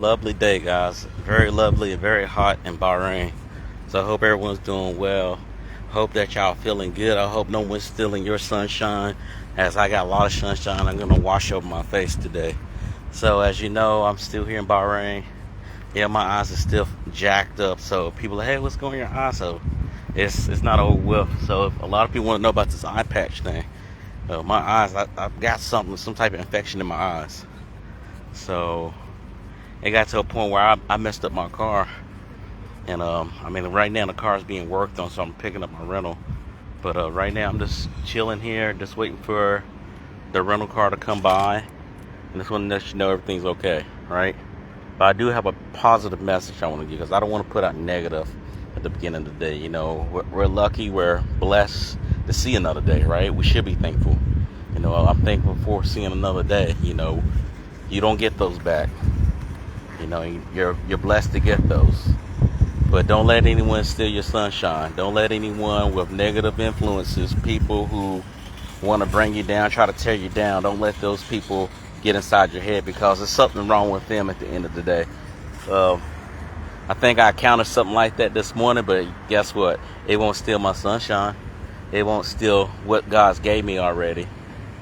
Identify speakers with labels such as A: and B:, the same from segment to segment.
A: lovely day, guys. Very lovely and very hot in Bahrain. So I hope everyone's doing well. Hope that y'all feeling good. I hope no one's stealing your sunshine, as I got a lot of sunshine I'm gonna wash over my face today. So as you know, I'm still here in Bahrain. Yeah, my eyes are still jacked up. So people are like, hey, what's going on in your eyes? So it's not over with. So if a lot of people want to know about this eye patch thing. My eyes, I've got some type of infection in my eyes. So it got to a point where I messed up my car. And right now the car is being worked on, so I'm picking up my rental. But right now I'm just chilling here, just waiting for the rental car to come by. And just want to let you know everything's okay, right? But I do have a positive message I want to give, because I don't want to put out negative at the beginning of the day. You know, we're lucky, we're blessed to see another day, right? We should be thankful. You know, I'm thankful for seeing another day. You know, you don't get those back. You know, you're blessed to get those. But don't let anyone steal your sunshine. Don't let anyone with negative influences, people who want to bring you down, try to tear you down, don't let those people get inside your head, because there's something wrong with them at the end of the day. I think I encountered something like that this morning, but guess what? It won't steal my sunshine. It won't steal what God's gave me already.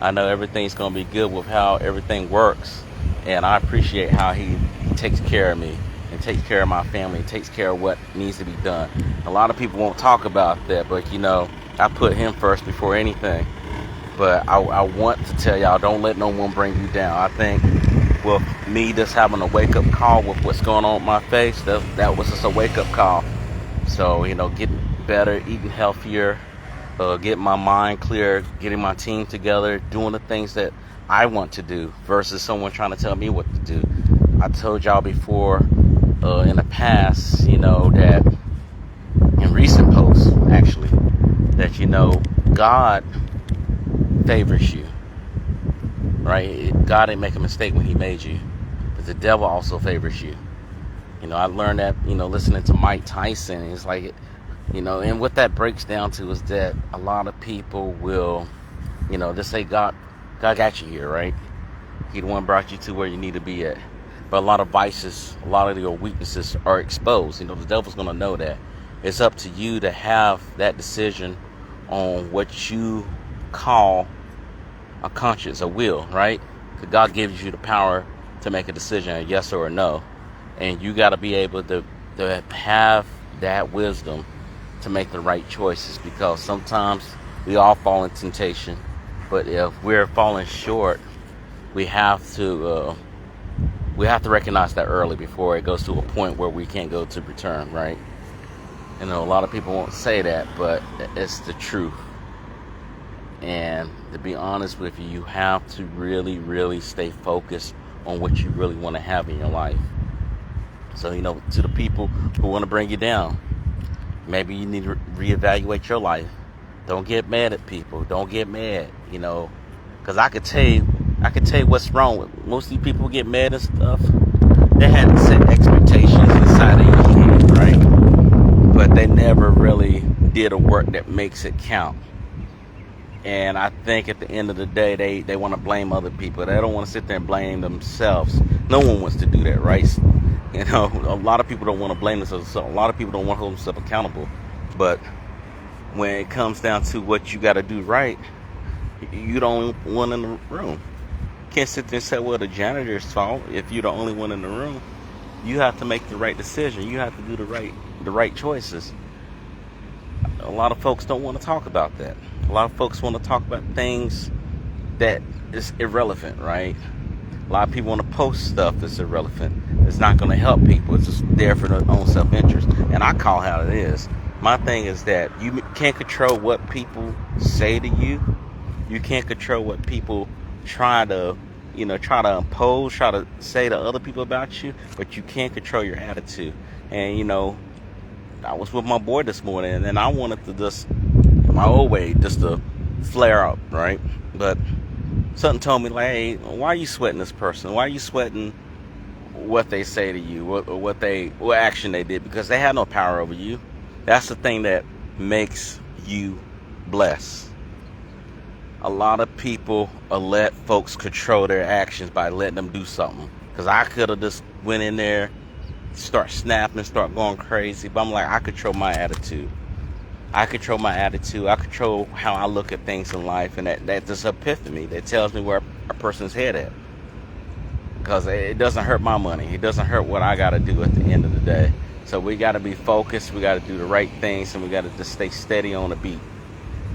A: I know everything's going to be good with how everything works. And I appreciate how he takes care of me and takes care of my family, and takes care of what needs to be done. A lot of people won't talk about that, but you know, I put him first before anything. But I want to tell y'all, don't let no one bring you down. I think with me just having a wake-up call with what's going on with my face, that was just a wake-up call. So, you know, getting better, eating healthier, getting my mind clear, getting my team together, doing the things that I want to do versus someone trying to tell me what to do. I told y'all before in the past, you know, that in recent posts, actually, that, you know, God favors you, right? God didn't make a mistake when he made you, but the devil also favors you. You know, I learned that, you know, listening to Mike Tyson. It's like, you know, and what that breaks down to is that a lot of people will, you know, just say God got you here, right? He the one brought you to where you need to be at. But a lot of vices, a lot of your weaknesses are exposed. You know, the devil's going to know that. It's up to you to have that decision on what you call a conscience, a will, right? Because God gives you the power to make a decision, a yes or a no. And you got to be able to have that wisdom to make the right choices, because sometimes we all fall in temptation. But if we're falling short, we have to recognize that early before it goes to a point where we can't go to return, right? You know, a lot of people won't say that, but it's the truth. And to be honest with you, you have to really, really stay focused on what you really want to have in your life. So, you know, to the people who want to bring you down, maybe you need to reevaluate your life. Don't get mad at people. Don't get mad, you know, because I could tell you what's wrong with most of these people who get mad and stuff. They had to set expectations inside of your head, right? But they never really did a work that makes it count. And I think at the end of the day, they want to blame other people. They don't want to sit there and blame themselves. No one wants to do that, right? You know, a lot of people don't want to blame themselves. So a lot of people don't want to hold themselves accountable. But when it comes down to what you got to do right, you're the only one in the room. Can't sit there and say, well, the janitor's fault if you're the only one in the room. You have to make the right decision. You have to do the right choices. A lot of folks don't want to talk about that. A lot of folks want to talk about things that is irrelevant, right? A lot of people want to post stuff that's irrelevant. It's not going to help people. It's just there for their own self-interest. And I call it how it is. My thing is that you can't control what people say to you. You can't control what people try to impose, try to say to other people about you, but you can't control your attitude. And, you know, I was with my boy this morning, and then I wanted to just, my old way, just to flare up, right? But something told me, like, hey, why are you sweating this person? Why are you sweating what they say to you, what action they did? Because they have no power over you. That's the thing that makes you blessed. A lot of people let folks control their actions by letting them do something. Because I could have just went in there, start snapping, start going crazy. But I'm like, I control my attitude. I control my attitude. I control how I look at things in life. And that just epiphany that tells me where a person's head at. Because it doesn't hurt my money. It doesn't hurt what I got to do at the end of the day. So we got to be focused. We got to do the right things. And we got to just stay steady on the beat.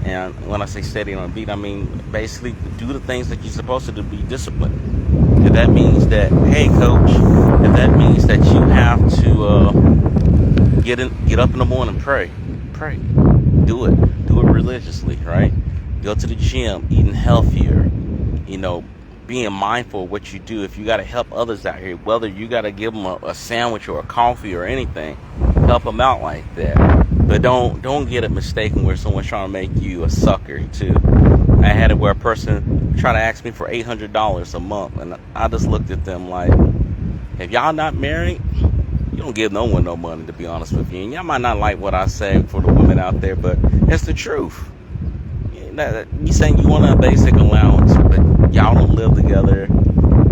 A: And when I say steady on the beat, I mean basically do the things that you're supposed to do. Be disciplined. If that means that, hey, coach, if that means that you have to get up in the morning, pray. Do it religiously, right? Go to the gym, eating healthier, being mindful of what you do. If you got to help others out here, whether you got to give them a sandwich or a coffee or anything, help them out like that. But don't get it mistaken where someone's trying to make you a sucker too. I had it where a person tried to ask me for $800 a month, and I just looked at them like, if y'all not married, you don't give no one no money, to be honest with you. And y'all might not like what I say for the women out there, but it's the truth. You saying you want a basic allowance, but y'all don't live together.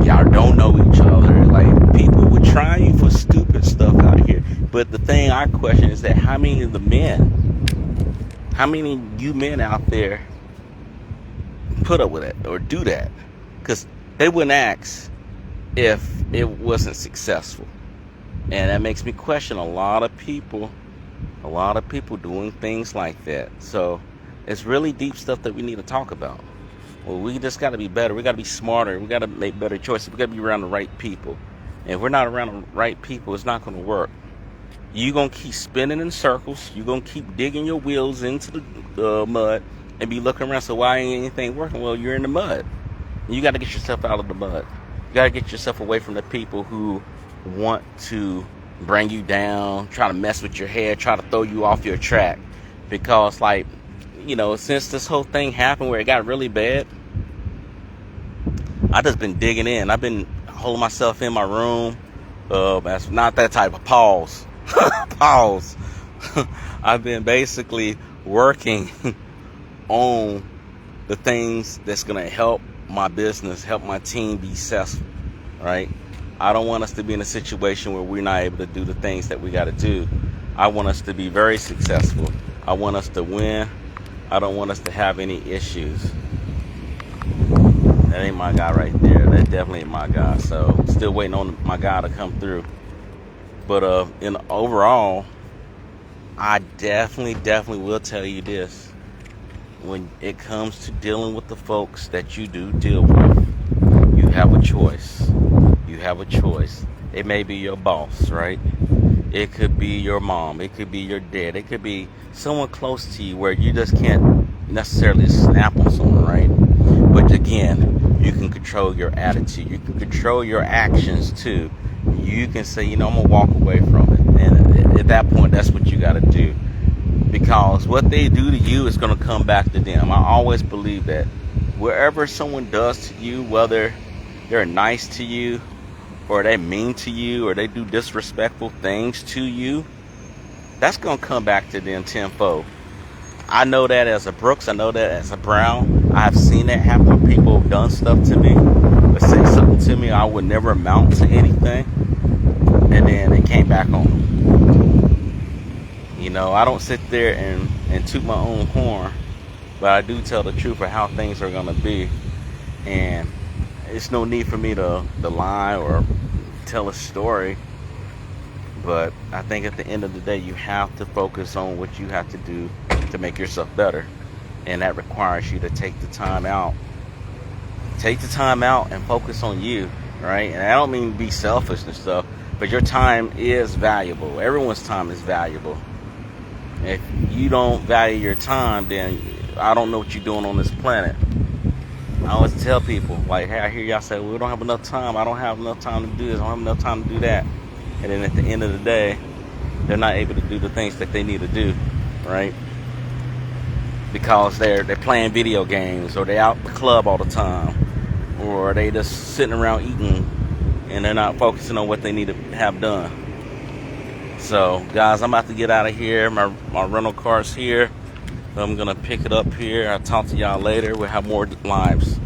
A: Y'all don't know each other. Like, people would try you for stupid stuff out here. But the thing I question is that how many of you men out there put up with it or do that? Because they wouldn't ask if it wasn't successful. And that makes me question a lot of people doing things like that. So it's really deep stuff that we need to talk about. Well, we just got to be better. We got to be smarter. We got to make better choices. We got to be around the right people. And if we're not around the right people, it's not going to work. You're going to keep spinning in circles. You're going to keep digging your wheels into the mud and be looking around. So why ain't anything working? Well, you're in the mud. You got to get yourself out of the mud. You got to get yourself away from the people who want to bring you down, try to mess with your head, try to throw you off your track. Because, since this whole thing happened where it got really bad, I just been digging in. I've been holding myself in my room. That's not that type of pause. Pause. I've been basically working on the things that's going to help my business, help my team be successful, right? I don't want us to be in a situation where we're not able to do the things that we got to do. I want us to be very successful. I want us to win. I don't want us to have any issues. That ain't my guy right there. That definitely ain't my guy. So still waiting on my guy to come through. But overall, I definitely will tell you this. When it comes to dealing with the folks that you do deal with, you have a choice. You have a choice. It may be your boss, right? It could be your mom. It could be your dad. It could be someone close to you where you just can't necessarily snap on someone, right? But again, you can control your attitude. You can control your actions too. You can say, I'm going to walk away from it. And at that point, that's what you got to do. Because what they do to you is going to come back to them. I always believe that. Wherever someone does to you, whether they're nice to you, or they mean to you, or they do disrespectful things to you, that's going to come back to them tenfold. I know that as a Brooks. I know that as a Brown. I've seen that happen when people have done stuff to me, or said something to me I would never amount to anything, and then it came back on them. I don't sit there and toot my own horn, but I do tell the truth of how things are going to be. And it's no need for me to lie or tell a story. But I think at the end of the day, you have to focus on what you have to do to make yourself better. And that requires you to take the time out. Take the time out and focus on you, right? And I don't mean be selfish and stuff, but your time is valuable. Everyone's time is valuable. If you don't value your time, then I don't know what you're doing on this planet. I always tell people, like, hey, I hear y'all say, well, we don't have enough time. I don't have enough time to do this. I don't have enough time to do that. And then at the end of the day, they're not able to do the things that they need to do, right? Because they're playing video games, or they're out at the club all the time, or they just sitting around eating, and they're not focusing on what they need to have done. So, guys, I'm about to get out of here. My rental car's here. I'm going to pick it up here. I'll talk to y'all later. We'll have more lives.